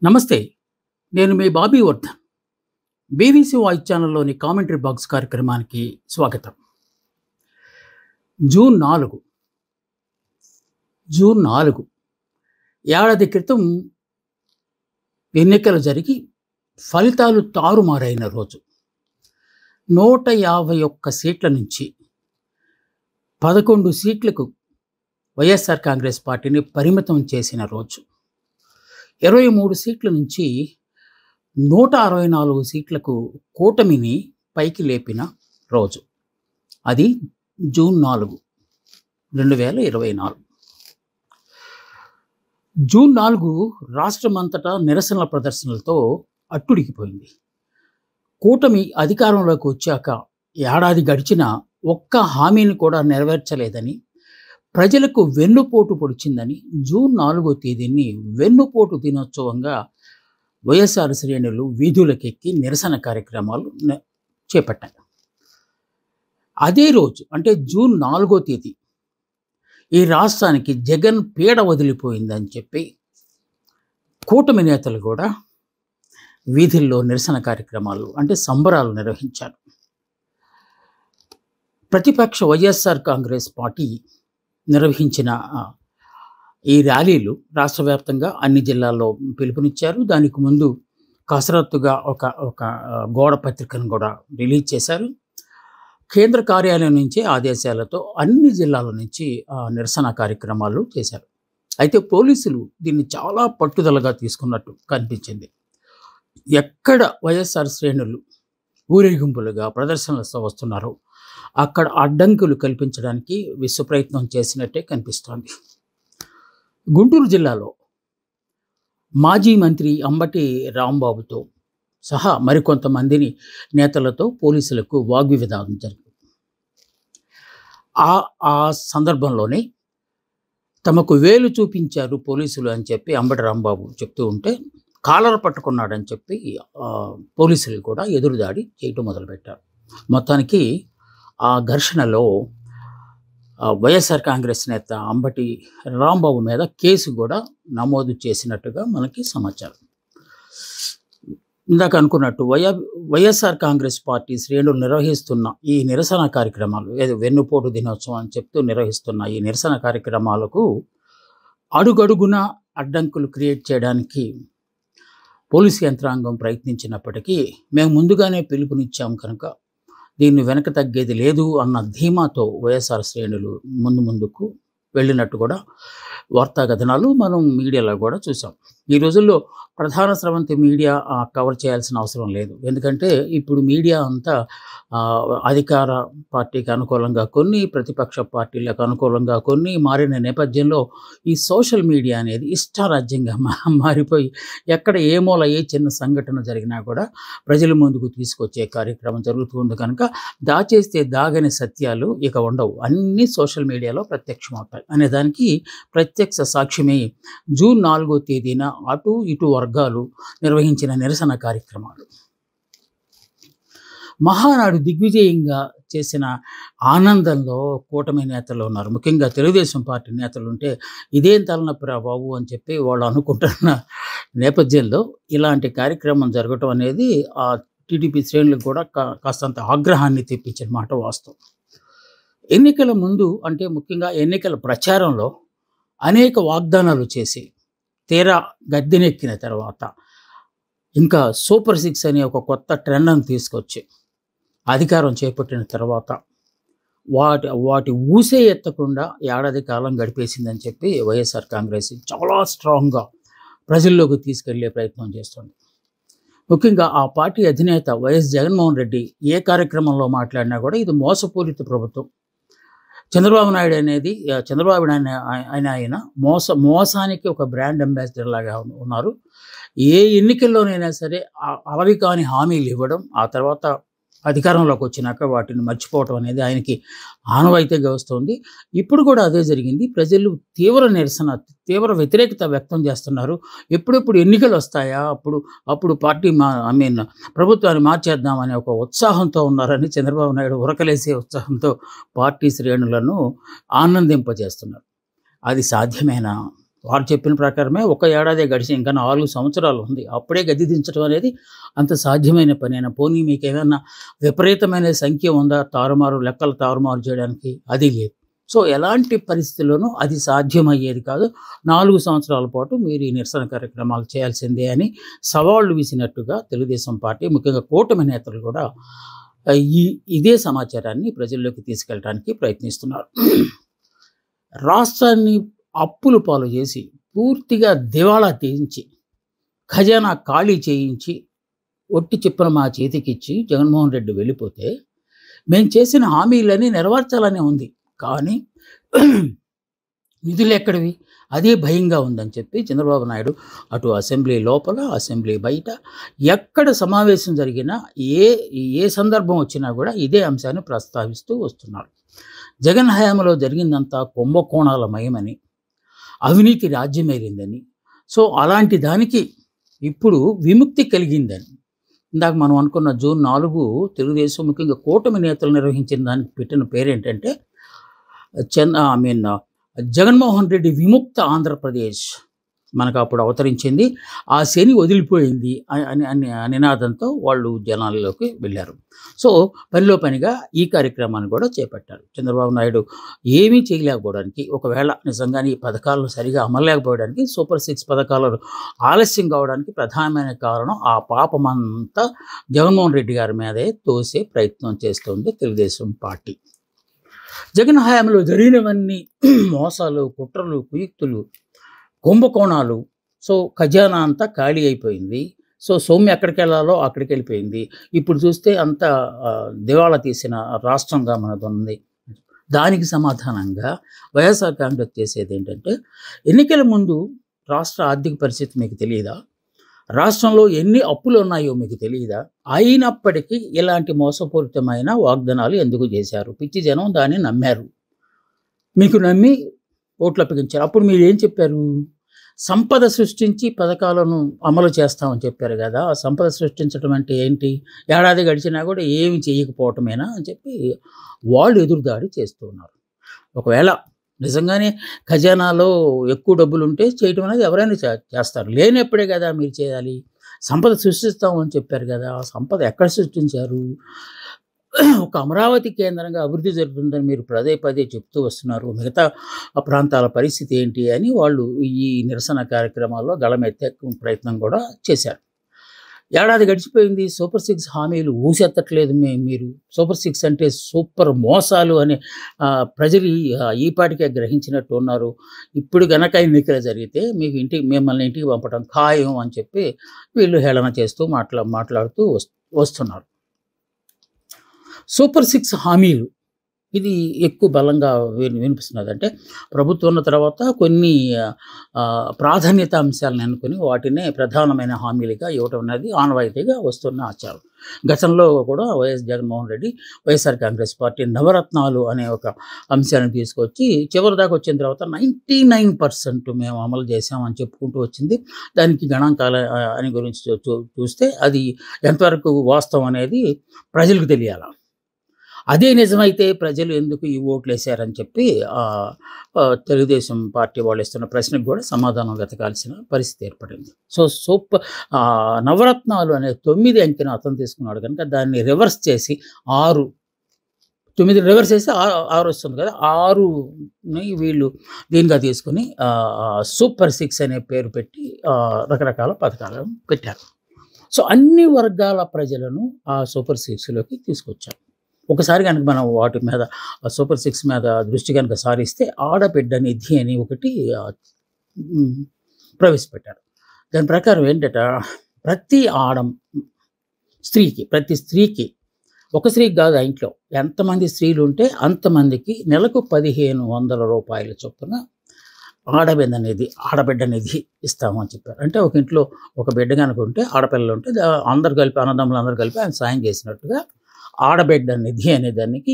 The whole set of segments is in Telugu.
నమస్తే. నేను మీ బాబీ వర్ధన్. బీబీసీ వాయిస్ ఛానల్‌లోని కామెంటరీ బాక్స్ కార్యక్రమానికి స్వాగతం. జూన్ 4 జూన్ 4 ఏడాది క్రితం ఎన్నికలు జరిగి ఫలితాలు తారుమారైన రోజు. 151 సీట్ల నుంచి 11 సీట్లకు వైఎస్ఆర్ కాంగ్రెస్ పార్టీని పరిమితం చేసిన రోజు. 23 సీట్ల నుంచి 164 సీట్లకు కూటమిని పైకి లేపిన రోజు. అది జూన్ 4, 2024. జూన్ 4 రాష్ట్రమంతటా నిరసనల ప్రదర్శనలతో అట్టుడికిపోయింది. కూటమి అధికారంలోకి వచ్చాక ఏడాది గడిచినా ఒక్క హామీని కూడా నెరవేర్చలేదని, ప్రజలకు వెన్నుపోటు పొడిచిందని జూన్ 4వ తేదీని వెన్నుపోటు దినోత్సవంగా వైఎస్ఆర్ శ్రేణులు వీధులకెక్కి నిరసన కార్యక్రమాలు చేపట్టారు. అదే రోజు అంటే జూన్ 4వ తేదీ ఈ రాష్ట్రానికి జగన్ పీడ వదిలిపోయిందని చెప్పి కూటమి నేతలు కూడా వీధుల్లో నిరసన కార్యక్రమాలు అంటే సంబరాలు నిర్వహించారు. ప్రతిపక్ష వైఎస్ఆర్ కాంగ్రెస్ పార్టీ నిర్వహించిన ఈ ర్యాలీలు రాష్ట్ర వ్యాప్తంగా అన్ని జిల్లాల్లో పిలుపునిచ్చారు. దానికి ముందు కసరత్తుగా ఒక గోడ పత్రికను కూడా రిలీజ్ చేశారు. కేంద్ర కార్యాలయం నుంచి ఆదేశాలతో అన్ని జిల్లాల నుంచి నిరసన కార్యక్రమాలు చేశారు. అయితే పోలీసులు దీన్ని చాలా పట్టుదలగా తీసుకున్నట్టు కనిపించింది. ఎక్కడ వైఎస్ఆర్ శ్రేణులు ఊరేగింపులుగా ప్రదర్శనలతో వస్తున్నారో అక్కడ అడ్డంకులు కల్పించడానికి విశ్వప్రయత్నం చేసినట్టే కనిపిస్తోంది. గుంటూరు జిల్లాలో మాజీ మంత్రి అంబటి రాంబాబుతో సహా మరికొంతమందిని నేతలతో పోలీసులకు వాగ్వివాదం జరిగింది. ఆ సందర్భంలోనే తమకు వేలు చూపించారు పోలీసులు అని చెప్పి అంబటి రాంబాబు చెప్తూ ఉంటే కాలర్ పట్టుకున్నాడని చెప్పి పోలీసులు కూడా ఎదురుదాడి చేయటం మొదలుపెట్టారు. మొత్తానికి ఆ ఘర్షణలో వైఎస్ఆర్ కాంగ్రెస్ నేత అంబటి రాంబాబు మీద కేసు కూడా నమోదు చేసినట్టుగా మనకి సమాచారం. ఇందాక అనుకున్నట్టు వైఎస్ఆర్ కాంగ్రెస్ పార్టీ శ్రేణులు నిర్వహిస్తున్న ఈ నిరసన కార్యక్రమాలు వెన్నుపోటు దినోత్సవం అని చెప్తూ నిర్వహిస్తున్న ఈ నిరసన కార్యక్రమాలకు అడుగడుగున అడ్డంకులు క్రియేట్ చేయడానికి పోలీసు యంత్రాంగం ప్రయత్నించినప్పటికీ మేము ముందుగానే పిలుపునిచ్చాం కనుక దీన్ని వెనక తగ్గేది లేదు అన్న ధీమాతో వైఎస్ఆర్ శ్రేణులు ముందుకు వెళ్ళినట్టు కూడా వార్తా కథనాలు మనం మీడియాలో కూడా చూసాం. ఈ రోజుల్లో ప్రధాన స్రవంతి మీడియా కవర్ చేయాల్సిన అవసరం లేదు. ఎందుకంటే ఇప్పుడు మీడియా అంతా అధికార పార్టీకి అనుకూలంగా కొన్ని, ప్రతిపక్ష పార్టీలకు అనుకూలంగా కొన్ని మారిన నేపథ్యంలో ఈ సోషల్ మీడియా అనేది ఇష్టారాజ్యంగా మారిపోయి ఎక్కడ ఏ మూల ఏ చిన్న సంఘటన జరిగినా కూడా ప్రజల ముందుకు తీసుకొచ్చే కార్యక్రమం జరుగుతుంది. కనుక దాచేస్తే దాగని సత్యాలు ఇక ఉండవు, అన్నీ సోషల్ మీడియాలో ప్రత్యక్షమవుతాయి అనే దానికి ప్రత్యక్ష సాక్ష్యమే జూన్ 4వ తేదీన అటు ఇటు వర్గాలు నిర్వహించిన నిరసన కార్యక్రమాలు. మహానాడు దిగ్విజయంగా చేసిన ఆనందంలో కూటమి నేతలు ఉన్నారు. ముఖ్యంగా తెలుగుదేశం పార్టీ నేతలు ఉంటే ఇదేం తలనొప్పిరా బాబు అని చెప్పి వాళ్ళు అనుకుంటున్న నేపథ్యంలో ఇలాంటి కార్యక్రమం జరగటం అనేది ఆ టీడీపీ శ్రేణులకు కూడా కాస్తంత ఆగ్రహాన్ని తెప్పించిన మాట వాస్తవం. ఎన్నికల ముందు అంటే ముఖ్యంగా ఎన్నికల ప్రచారంలో అనేక వాగ్దానాలు చేసి తీరా గద్దెనెక్కిన తర్వాత ఇంకా సూపర్ 6 అనే ఒక కొత్త ట్రెండ్ను తీసుకొచ్చి అధికారం చేపట్టిన తర్వాత వాటి ఊసే ఎత్తకుండా ఏడాది కాలం గడిపేసిందని చెప్పి వైఎస్ఆర్ కాంగ్రెస్ చాలా స్ట్రాంగ్గా ప్రజల్లోకి తీసుకెళ్లే ప్రయత్నం చేస్తుంది. ముఖ్యంగా ఆ పార్టీ అధినేత వైఎస్ జగన్మోహన్ రెడ్డి ఏ కార్యక్రమంలో మాట్లాడినా కూడా ఇది మోసపూరిత ప్రభుత్వం, చంద్రబాబు నాయుడు అనేది ఆయన మోసానికి ఒక బ్రాండ్ అంబాసిడర్ లాగా ఉన్నారు. ఏ ఎన్నికల్లోనైనా సరే అలవి కాని హామీలు ఇవ్వడం, ఆ తర్వాత అధికారంలోకి వచ్చినాక వాటిని మర్చిపోవటం అనేది ఆయనకి ఆనవాయితీగా వస్తుంది. ఇప్పుడు కూడా అదే జరిగింది. ప్రజలు తీవ్ర వ్యతిరేకత వ్యక్తం చేస్తున్నారు. ఎప్పుడెప్పుడు ఎన్నికలు వస్తాయా, అప్పుడు పార్టీ ప్రభుత్వాన్ని మార్చేద్దామనే ఒక ఉత్సాహంతో ఉన్నారని చంద్రబాబు నాయుడు ఉరకలేసే ఉత్సాహంతో పార్టీ శ్రేణులను ఆనందింపజేస్తున్నారు. అది సాధ్యమేనా? వారు చెప్పిన ప్రకారమే ఒక ఏడాదే గడిచి ఇంకా 4 సంవత్సరాలు ఉంది. అప్పుడే గద్దె దించడం అనేది అంత సాధ్యమైన పనేనా? పోనీ మీకేమన్నా విపరీతమైన సంఖ్య ఉందా లెక్కలు తారుమారు చేయడానికి? అది లేదు. సో, ఎలాంటి పరిస్థితుల్లోనూ అది సాధ్యమయ్యేది కాదు. 4 సంవత్సరాల పాటు మీరు ఈ నిరసన కార్యక్రమాలు చేయాల్సిందే అని సవాళ్లు విసినట్టుగా తెలుగుదేశం పార్టీ, ముఖ్యంగా కూటమి నేతలు కూడా ఈ ఇదే సమాచారాన్ని ప్రజల్లోకి తీసుకెళ్ళడానికి ప్రయత్నిస్తున్నారు. రాష్ట్రాన్ని అప్పుల పాలు చేసి, పూర్తిగా దివాళా తీయించి, ఖజానా ఖాళీ చేయించి, ఒట్టి చెప్పున మా చేతికిచ్చి జగన్మోహన్ రెడ్డి వెళ్ళిపోతే, మేము చేసిన హామీలన్నీ నెరవేర్చాలనే ఉంది. కానీ నిధులెక్కడివి? అదే భయంగా ఉందని చెప్పి చంద్రబాబు నాయుడు అటు అసెంబ్లీ లోపల, అసెంబ్లీ బయట ఎక్కడ సమావేశం జరిగినా, ఏ సందర్భం వచ్చినా కూడా ఇదే అంశాన్ని ప్రస్తావిస్తూ వస్తున్నారు. జగన్ హయాంలో జరిగిందంతా కుంభకోణాలమయమని, అవినీతి రాజ్యమేలిందని, సో అలాంటి దానికి ఇప్పుడు విముక్తి కలిగిందని, ఇందాక మనం అనుకున్న జూన్ 4 తెలుగుదేశం ముఖ్యంగా కూటమి నేతలు నిర్వహించిన దానికి పెట్టిన పేరేంటంటే జగన్మోహన్ రెడ్డి విముక్త ఆంధ్రప్రదేశ్ మనకు అప్పుడు అవతరించింది. ఆ శని వదిలిపోయింది అని నినాదంతో వాళ్ళు జనాల్లోకి వెళ్ళారు. సో పనిలో పనిగా ఈ కార్యక్రమాన్ని కూడా చేపట్టారు. చంద్రబాబు నాయుడు ఏమీ చేయలేకపోవడానికి, ఒకవేళ నిజంగానే ఈ పథకాలను సరిగా అమలలేకపోవడానికి, సూపర్ 6 పథకాలు ఆలస్యం కావడానికి ప్రధానమైన కారణం ఆ పాపమంతా జగన్మోహన్ రెడ్డి గారి మీదే తోసే ప్రయత్నం చేస్తుంది తెలుగుదేశం పార్టీ. జగన్ హయాంలో జరిగినవన్నీ మోసాలు, కుట్రలు, కుయుక్తులు, కుంభకోణాలు. సో ఖజానా అంతా ఖాళీ అయిపోయింది. సో సొమ్ము ఎక్కడికి వెళ్ళాలో అక్కడికి వెళ్ళిపోయింది. ఇప్పుడు చూస్తే అంత దివాళా తీసిన రాష్ట్రంగా మనది ఉంది. దానికి సమాధానంగా వైఎస్ఆర్ కాంగ్రెస్ చేసేది ఏంటంటే, ఎన్నికల ముందు రాష్ట్ర ఆర్థిక పరిస్థితి మీకు తెలియదా? రాష్ట్రంలో ఎన్ని అప్పులు ఉన్నాయో మీకు తెలియదా? అయినప్పటికీ ఇలాంటి మోసపూరితమైన వాగ్దానాలు ఎందుకు చేశారు? పిచ్చి జనం దాన్ని నమ్మారు. మీకు నమ్మి ఓట్లు అప్పగించారు. అప్పుడు మీరు ఏం చెప్పారు? సంపద సృష్టించి పథకాలను అమలు చేస్తామని చెప్పారు కదా. ఆ సంపద సృష్టించడం అంటే ఏంటి? ఏడాది గడిచినా కూడా ఏమి చేయకపోవటమేనా అని చెప్పి వాళ్ళు ఎదురుదాడి చేస్తూ ఉన్నారు. ఒకవేళ నిజంగానే ఖజానాలో ఎక్కువ డబ్బులుంటే చేయటం అనేది ఎవరైనా చేస్తారు. లేనప్పుడే కదా మీరు చేయాలి. సంపద సృష్టిస్తామని చెప్పారు కదా. ఆ సంపద ఎక్కడ సృష్టించారు? ఒక అమరావతి కేంద్రంగా అభివృద్ధి జరుగుతుందని మీరు పదే చెప్తూ వస్తున్నారు. మిగతా ప్రాంతాల పరిస్థితి ఏంటి అని వాళ్ళు ఈ నిరసన కార్యక్రమాల్లో గళమెత్తే ప్రయత్నం కూడా చేశారు. ఏడాది గడిచిపోయింది. సూపర్ 6 హామీలు ఊసెత్తట్లేదు. మీరు సూపర్ 6 అంటే సూపర్ మోసాలు అని ప్రజలు ఈ పాటికే గ్రహించినట్టు ఉన్నారు. ఇప్పుడు గనక ఎన్నికలు జరిగితే మిమ్మల్ని ఇంటికి పంపడం ఖాయం అని చెప్పి వీళ్ళు హేళన చేస్తూ మాట్లాడుతూ వస్తున్నారు. సూపర్ 6 హామీలు ఇది ఎక్కువ బలంగా వినిపిస్తున్నది. అంటే ప్రభుత్వం ఉన్న తర్వాత కొన్ని ప్రాధాన్యత అంశాలను అనుకుని వాటినే ప్రధానమైన హామీలుగా ఇవ్వటం అనేది ఆనవాయితీగా వస్తున్న ఆచారం. గతంలో కూడా జగన్మోహన్ రెడ్డి, వైఎస్ఆర్ కాంగ్రెస్ పార్టీ నవరత్నాలు అనే ఒక అంశాన్ని తీసుకొచ్చి చివరి దాకా వచ్చిన తర్వాత 99% మేము అమలు చేసామని చెప్పుకుంటూ వచ్చింది. దానికి గణాంకాల అని గురించి చూస్తే అది ఎంతవరకు వాస్తవం అనేది ప్రజలకు తెలియాలి. అదే నిజమైతే ప్రజలు ఎందుకు ఈ ఓట్లు వేశారని చెప్పి తెలుగుదేశం పార్టీ వాళ్ళు ఇస్తున్న ప్రశ్నకు కూడా సమాధానం వెతకాల్సిన పరిస్థితి ఏర్పడింది. సో నవరత్నాలు అనే 9 అంకెను అతను తీసుకున్నాడు కనుక దాన్ని రివర్స్ చేసి 9 రివర్స్ చేసి 6 వస్తుంది కదా. 6ని వీళ్ళు దీనిగా తీసుకుని సూపర్ 6 అనే పేరు పెట్టి రకరకాల పథకాలను పెట్టారు. సో అన్ని వర్గాల ప్రజలను ఆ సూపర్ 6లోకి తీసుకొచ్చారు. ఒకసారి కనుక మనం వాటి మీద సూపర్ 6 మీద దృష్టి కనుక సారిస్తే ఆడబిడ్డ నిధి అని ఒకటి ప్రవేశపెట్టారు. దాని ప్రకారం ఏంటంటే ప్రతి స్త్రీకి ఒక స్త్రీకి కాదు, ఆ ఇంట్లో ఎంతమంది స్త్రీలు ఉంటే అంతమందికి నెలకు 1500 రూపాయల చొప్పున ఆడబిడ్డ నిధి ఇస్తామని చెప్పారు. అంటే ఒక ఇంట్లో ఒక బిడ్డ కనుక ఉంటే, ఆడపిల్లలు ఉంటే అందరు కలిపి, అన్నదమ్ములు అందరూ కలిపి ఆయన సాయం చేసినట్టుగా ఆడబిడ్డ నిధి అనే దానికి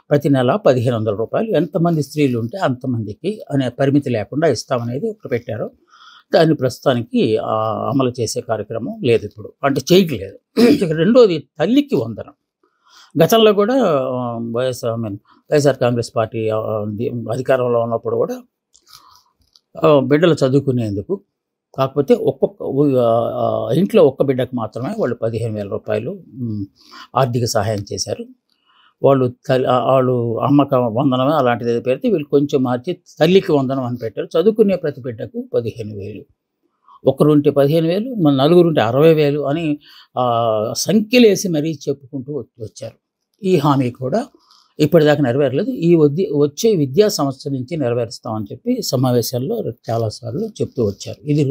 ప్రతి నెల 1500 రూపాయలు ఎంతమంది స్త్రీలు ఉంటే అంతమందికి అనే పరిమితి లేకుండా ఇస్తామనేది ఒకటి పెట్టారు. దాన్ని ప్రస్తుతానికి అమలు చేసే కార్యక్రమం లేదు ఇప్పుడు, అంటే చేయట్లేదు. రెండోది తల్లికి వందనం. గతంలో కూడా వైఎస్ఆర్ కాంగ్రెస్ పార్టీ అధికారంలో ఉన్నప్పుడు కూడా బిడ్డలు చదువుకునేందుకు. కాకపోతే ఇంట్లో ఒక్క బిడ్డకు మాత్రమే వాళ్ళు 15,000 రూపాయలు ఆర్థిక సహాయం చేశారు. వాళ్ళు అమ్మక వందనం అలాంటిది ఏదో పెడితే వీళ్ళు కొంచెం మార్చి తల్లికి వందనం అని పెట్టారు. చదువుకునే ప్రతి బిడ్డకు 15,000. ఒకరుంటే 15,000, మన నలుగురుంటే 60,000 అని సంఖ్యలేసి మరీ చెప్పుకుంటూ వచ్చారు. ఈ హామీ కూడా ఇప్పటిదాకా నెరవేరలేదు. వచ్చే విద్యా సంవత్సరం నుంచి నెరవేరుస్తామని చెప్పి సమావేశాల్లో చాలాసార్లు చెప్తూ వచ్చారు. ఇది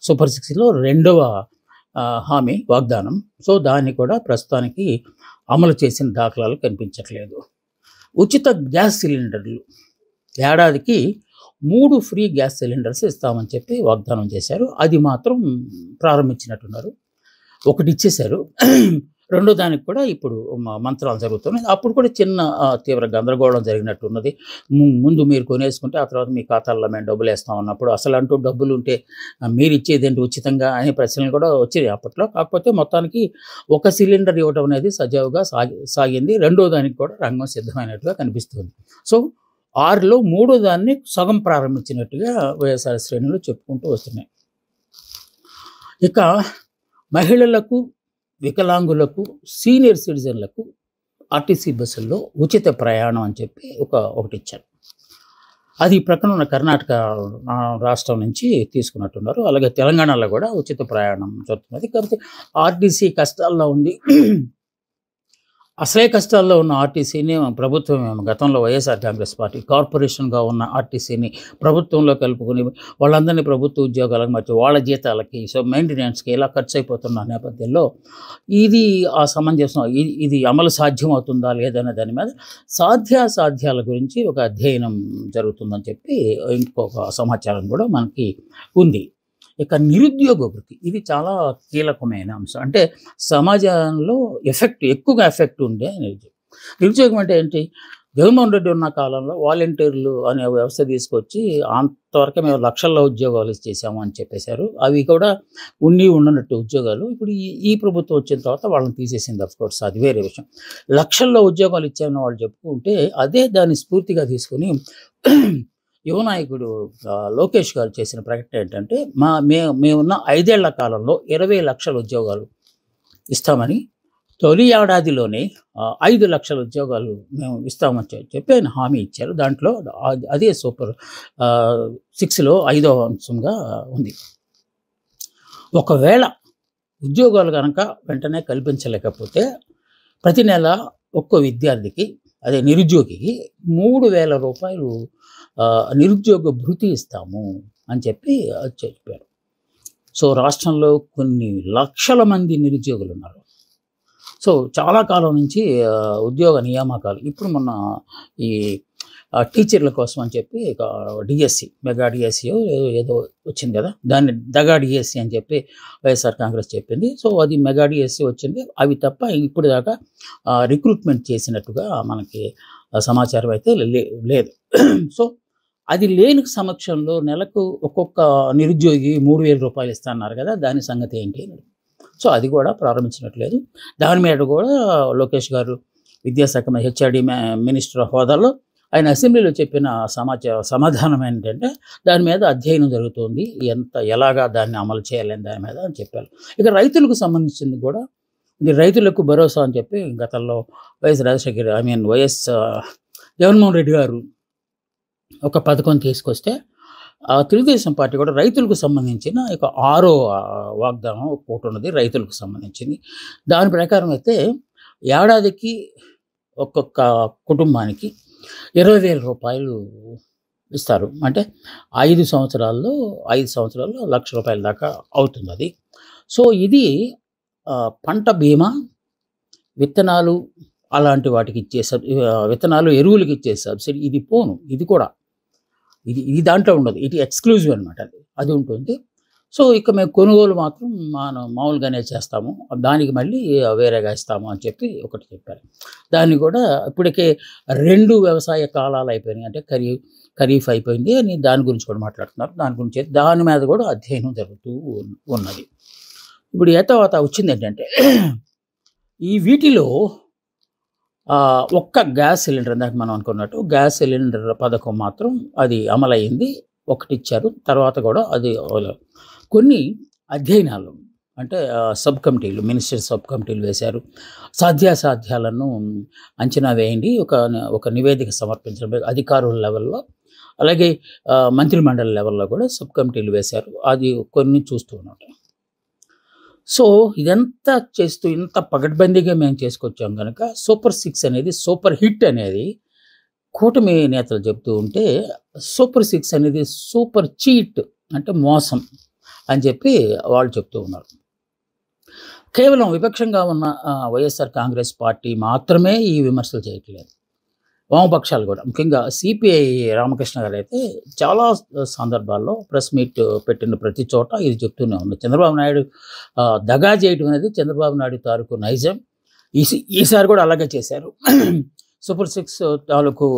సూపర్ 6లో రెండవ హామీ వాగ్దానం. సో దాన్ని కూడా ప్రస్తుతానికి అమలు చేసిన దాఖలాలు కనిపించట్లేదు. ఉచిత గ్యాస్ సిలిండర్లు, ఏడాదికి 3 ఫ్రీ గ్యాస్ సిలిండర్స్ ఇస్తామని చెప్పి వాగ్దానం చేశారు. అది మాత్రం ప్రారంభించినట్టున్నారు. ఒకటి ఇచ్చేశారు. రెండో దానికి కూడా ఇప్పుడు మంత్రాలు జరుగుతున్నాయి. అప్పుడు కూడా చిన్న తీవ్ర గందరగోళం జరిగినట్టున్నది. ముందు మీరు కొనేసుకుంటే ఆ తర్వాత మీ ఖాతాల్లో మేము డబ్బులు వేస్తాం అన్నప్పుడు అసలు అంటూ డబ్బులు ఉంటే మీరు ఇచ్చేదేంటి ఉచితంగా అనే ప్రశ్నలు కూడా వచ్చాయి అప్పట్లో. కాకపోతే మొత్తానికి ఒక సిలిండర్ ఇవ్వడం అనేది సజావుగా సాగింది. రెండో దానికి కూడా రంగం సిద్ధమైనట్టుగా కనిపిస్తుంది. సో 6లో మూడో దాన్ని సగం ప్రారంభించినట్టుగా వైఎస్ఆర్ శ్రేణులు చెప్పుకుంటూ వస్తున్నాయి. ఇక మహిళలకు, వికలాంగులకు, సీనియర్ సిటిజన్లకు ఆర్టీసీ బస్సుల్లో ఉచిత ప్రయాణం అని చెప్పి ఒకటి ఇచ్చారు. అది ప్రక్కన ఉన్న కర్ణాటక రాష్ట్రం నుంచి తీసుకున్నట్టున్నారు. అలాగే తెలంగాణలో కూడా ఉచిత ప్రయాణం జరుగుతున్నది. కాబట్టి ఆర్టీసీ కష్టాల్లో ఉంది. అసలే కష్టాల్లో ఉన్న ఆర్టీసీని ప్రభుత్వం గతంలో వైఎస్ఆర్ కాంగ్రెస్ పార్టీ కార్పొరేషన్గా ఉన్న ఆర్టీసీని ప్రభుత్వంలో కలుపుకొని వాళ్ళందరినీ ప్రభుత్వ ఉద్యోగాలకు మార్చి వాళ్ళ జీతాలకి మెయింటెనెన్స్కి ఇలా ఖర్చు అయిపోతున్న నేపథ్యంలో ఇది సమంజసం, ఇది అమలు సాధ్యమవుతుందా లేదనే దాని మీద సాధ్యాసాధ్యాల గురించి ఒక అధ్యయనం జరుగుతుందని చెప్పి ఇంకొక సమాచారం కూడా మనకి ఉంది. ఇక నిరుద్యోగ వృత్తి, ఇది చాలా కీలకమైన అంశం. అంటే సమాజంలో ఎక్కువగా ఎఫెక్ట్ ఉండే నిరుద్యోగం అంటే ఏంటి? జగన్మోహన్ రెడ్డి ఉన్న కాలంలో వాలంటీర్లు అనే వ్యవస్థ తీసుకొచ్చి అంతవరకు మేము లక్షల్లో ఉద్యోగాలు చేసాము అని చెప్పేశారు. అవి కూడా ఉండనట్టు ఉద్యోగాలు. ఇప్పుడు ఈ ప్రభుత్వం వచ్చిన తర్వాత వాళ్ళని తీసేసింది. అఫ్కోర్స్ అది వేరే విషయం. లక్షల్లో ఉద్యోగాలు ఇచ్చామని వాళ్ళు చెప్పుకుంటే అదే దాన్ని స్ఫూర్తిగా తీసుకుని యువ నాయకుడు లోకేష్ గారు చేసిన ప్రకటన ఏంటంటే మేమున్న 5 ఏళ్ల కాలంలో 20 లక్షల ఉద్యోగాలు ఇస్తామని, తొలి ఏడాదిలోనే 5 లక్షల ఉద్యోగాలు మేము ఇస్తామని చెప్పి ఆయన హామీ ఇచ్చారు. దాంట్లో అదే సూపర్ 6లో 5వ అంశంగా ఉంది. ఒకవేళ ఉద్యోగాలు కనుక వెంటనే కల్పించలేకపోతే ప్రతి నెల ఒక్కో విద్యార్థికి, అదే నిరుద్యోగికి 3,000 రూపాయలు నిరుద్యోగ భృతి ఇస్తాము అని చెప్పారు. సో రాష్ట్రంలో కొన్ని లక్షల మంది నిరుద్యోగులు ఉన్నారు. సో చాలా కాలం నుంచి ఉద్యోగ నియామకాలు, ఇప్పుడు మొన్న ఈ టీచర్ల కోసం అని చెప్పి డిఎస్సి, మెగా డిఎస్సి ఏదో వచ్చింది కదా, దాన్ని దగా డిఎస్సి అని చెప్పి వైఎస్ఆర్ కాంగ్రెస్ చెప్పింది. సో అది మెగా డిఎస్సి వచ్చింది. అవి తప్ప ఇప్పుడు దాకా రిక్రూట్మెంట్ చేసినట్టుగా మనకి సమాచారం అయితే లేదు. సో అది లేని సమక్షంలో నెలకు ఒక్కొక్క నిరుద్యోగి 3,000 రూపాయలు ఇస్తున్నారు కదా, దాని సంగతి ఏంటి? సో అది కూడా ప్రారంభించినట్లేదు. దాని మీద కూడా లోకేష్ గారు విద్యాశాఖ హెచ్ఆర్డి మినిస్టర్ హోదాలో ఆయన అసెంబ్లీలో చెప్పిన సమాధానం ఏంటంటే దాని మీద అధ్యయనం జరుగుతుంది, ఎలాగా దాన్ని అమలు చేయాలని దాని మీద అని చెప్పారు. ఇక రైతులకు సంబంధించింది కూడా ఇది రైతులకు భరోసా అని చెప్పి గతంలో వైఎస్ జగన్మోహన్ రెడ్డి గారు ఒక పథకం తీసుకొస్తే తెలుగుదేశం పార్టీ కూడా రైతులకు సంబంధించిన ఒక 6వ వాగ్దానం ఒకటి ఉన్నది రైతులకు సంబంధించింది. దాని ప్రకారం అయితే ఏడాదికి ఒక్కొక్క కుటుంబానికి 20,000 రూపాయలు ఇస్తారు. అంటే 5 సంవత్సరాల్లో 1,00,000 దాకా అవుతుంది అది. సో ఇది పంట బీమా, విత్తనాలు అలాంటి వాటికి ఇచ్చే విత్తనాలు, ఎరువులకి ఇచ్చే సబ్సిడీ ఇది పోను. ఇది కూడా ఇది దాంట్లో ఉండదు. ఇది ఎక్స్క్లూజివ్ అనమాట. అది ఉంటుంది. సో ఇక మేము కొనుగోలు మాత్రం మనం మామూలుగానే చేస్తాము, దానికి మళ్ళీ వేరేగా ఇస్తాము అని చెప్పి ఒకటి చెప్పారు. దాన్ని కూడా ఇప్పటికే 2 వ్యవసాయ కాలాలు అయిపోయినాయి. అంటే ఖరీఫ్ అయిపోయింది అని దాని గురించి కూడా మాట్లాడుతున్నారు. దాని మీద కూడా అధ్యయనం జరుగుతూ ఉన్నది. ఇప్పుడు తర్వాత వచ్చింది ఏంటంటే ఈ వీటిలో ఒక్క గ్యాస్ సిలిండర్, ఇందాక మనం అనుకున్నట్టు గ్యాస్ సిలిండర్ పథకం మాత్రం అది అమలయ్యింది. ఒకటిచ్చారు. తర్వాత కూడా అది కొన్ని అధ్యయనాలు అంటే సబ్ కమిటీలు, మినిస్టర్ సబ్ కమిటీలు వేశారు. సాధ్యాసాధ్యాలను అంచనా వేయండి, ఒక నివేదిక సమర్పించడం అధికారుల లెవెల్‌లో, అలాగే మంత్రిమండలి లెవెల్‌లో కూడా సబ్ కమిటీలు వేశారు. అది కొన్ని చూస్తూ ఉన్నాం. సో ఇదంతా చేస్తూ ఇంత పకడ్బందీగా మేము చేసుకొచ్చాం గనక సూపర్ 6 అనేది, సూపర్ హిట్ అనేది కూటమి నేతలు చెప్తూ ఉంటే, సూపర్ 6 అనేది సూపర్ చీట్ అంటే మోసం అని చెప్పి వాళ్ళు చెప్తూ ఉన్నారు. కేవలం విపక్షంగా ఉన్న వైఎస్ఆర్ కాంగ్రెస్ పార్టీ మాత్రమే ఈ విమర్శలు చేయట్లేదు. వామపక్షాలు కూడా, ముఖ్యంగా సిపిఐ రామకృష్ణ గారు అయితే చాలా సందర్భాల్లో ప్రెస్ మీట్ పెట్టిన ప్రతి చోట ఇది చెప్తూనే ఉంది. చంద్రబాబు నాయుడు దగా చేయడం అనేది చంద్రబాబు నాయుడు తాలూకు నైజం. ఈసారి కూడా అలాగే చేశారు. సూపర్ 6 తాలూకు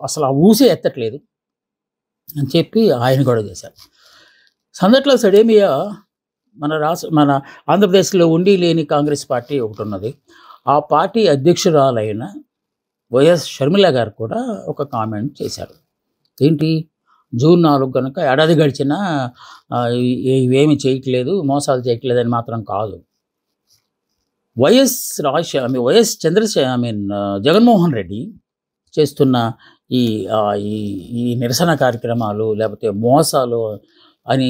అసలు ఆ ఊసే ఎత్తట్లేదు అని చెప్పి ఆయన కూడా చేశారు. సందట్లో సడేమియా మన ఆంధ్రప్రదేశ్లో ఉండి లేని కాంగ్రెస్ పార్టీ ఒకటి ఉన్నది. ఆ పార్టీ అధ్యక్షురాలైన వైఎస్ షర్మిల గారు కూడా ఒక కామెంట్ చేశారు. ఏంటి, జూన్ 4 కనుక ఏడాది గడిచినా ఇవేమి చేయట్లేదు, మోసాలు చేయట్లేదు అని మాత్రం కాదు. వైఎస్ జగన్మోహన్ రెడ్డి చేస్తున్న ఈ నిరసన కార్యక్రమాలు లేకపోతే మోసాలు అని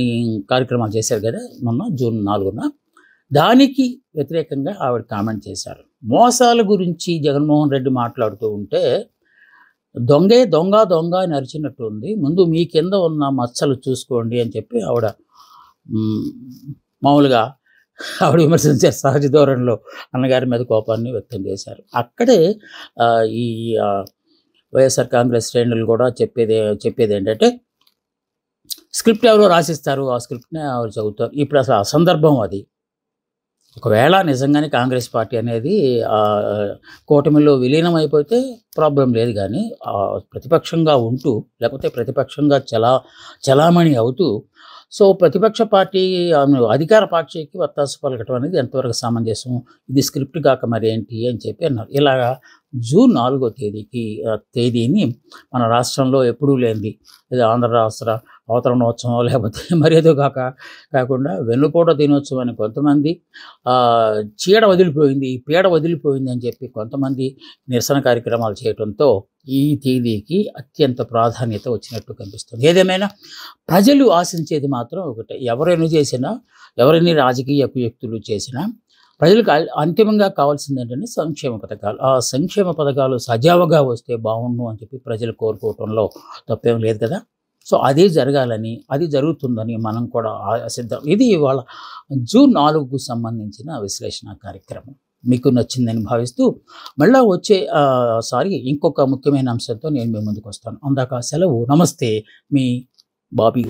కార్యక్రమాలు చేశారు కదా మొన్న జూన్ 4న, దానికి వ్యతిరేకంగా ఆవిడ కామెంట్ చేశారు. మోసాల గురించి జగన్మోహన్ రెడ్డి మాట్లాడుతూ ఉంటే దొంగ అని అరిచినట్టు ఉంది, ముందు మీ కింద ఉన్న మచ్చలు చూసుకోండి అని చెప్పి ఆవిడ మామూలుగా ఆవిడ విమర్శించారు. సహజ ధోరణిలో అన్నగారి మీద కోపాన్ని వ్యక్తం చేశారు. అక్కడే ఈ వైఎస్ఆర్ కాంగ్రెస్ శ్రేణులు కూడా చెప్పేది ఏంటంటే, స్క్రిప్ట్ ఎవరో రాసిస్తారు, ఆ స్క్రిప్ట్నే ఎవరు చదువుతారు. ఇప్పుడు అసలు ఆ సందర్భం అది. ఒకవేళ నిజంగానే కాంగ్రెస్ పార్టీ అనేది కూటమిలో విలీనం అయిపోతే ప్రాబ్లం లేదు, కానీ ప్రతిపక్షంగా ఉంటూ లేకపోతే ప్రతిపక్షంగా చలామణి అవుతూ, సో ప్రతిపక్ష పార్టీ అధికార పార్టీకి వత్తాసు పలకటం అనేది ఎంతవరకు సమంజసం, ఇది స్క్రిప్ట్ కాక మరి ఏంటి అని చెప్పి అన్నారు. ఇలాగా జూన్ 4వ తేదీని మన రాష్ట్రంలో ఎప్పుడూ లేనిది, ఇది ఆంధ్ర రాష్ట్ర అవతరణోత్సవం లేకపోతే మరేదో కాకుండా వెన్నుపూట దినోత్సవం అని కొంతమంది, పీడ వదిలిపోయింది అని చెప్పి కొంతమంది నిరసన కార్యక్రమాలు చేయడంతో ఈ తేదీకి అత్యంత ప్రాధాన్యత వచ్చినట్టు కనిపిస్తుంది. ఏదేమైనా ప్రజలు ఆశించేది మాత్రం ఒకటే, ఎవరైనా రాజకీయ కుయుక్తులు చేసినా ప్రజలకు అంతిమంగా కావాల్సింది ఏంటంటే సంక్షేమ పథకాలు. ఆ సంక్షేమ పథకాలు సజావుగా వస్తే బాగుండు అని చెప్పి ప్రజలు కోరుకోవటంలో తప్పేం లేదు కదా. సో అదే జరగాలని, అది జరుగుతుందని మనం కూడా ఆశిద్దాం. ఇది ఇవాళ జూన్ 4కు సంబంధించిన విశ్లేషణ కార్యక్రమం. మీకు నచ్చిందని భావిస్తూ మళ్ళీ వచ్చేసారి ఇంకొక ముఖ్యమైన అంశంతో నేను మీ ముందుకు వస్తాను. అందాక సెలవు. నమస్తే, మీ బాబీ.